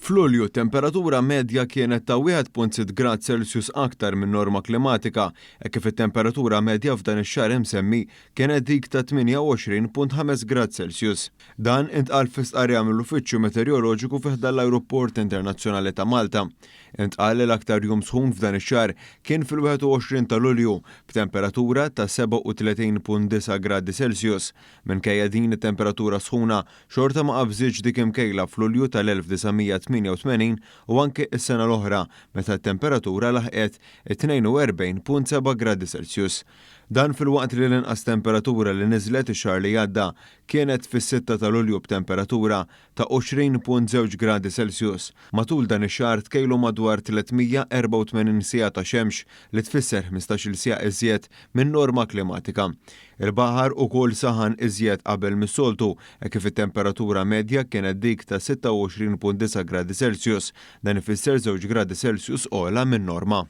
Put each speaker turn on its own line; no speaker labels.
F'Lulju temperatura medja kienet ta' 1.6 grad Celsius aktar minn norma klimatika, kif it-temperatura medja f'dan ix-xahar imsemmi kienet dik ta' 28.5 grad Celsius. Dan intqal fi stqarrija mill-Uffiċċju Meteoroloġiku fi ħdan l-Ajruport Internazzjonali ta' Malta. Intqal li l-aktar jum sħun f'dan ix-xahar kien fil-21 ta' Lulju b'temperatura ta' 37.9 gradi Celsius. Minkejja din it-temperatura sħuna xorta ma qabżitx dik imkejla f'Lulju tal-1988 u anke s-sena l-oħra meta t-temperatura laħqet 42.7 gradi Celsius. Dan fil-waqt li l-inqas temperatura li niżlet ix-xahar li għadda kienet fis-6 ta' Lulju b'temperatura ta' 20.2 gradi Celsius. Matul dan ix-xahar tkejlu madwar 384 siegħa ta' xemx li tfisser 15-il siegħa iżjed minn norma klimatika. Il-baħar ukoll saħan iżjed qabel mis-soltu kif it-temperatura medja kienet dik ta' 26.9 gradi Celsius, dan ifisser 2 gradi Celsius ogħla minn norma.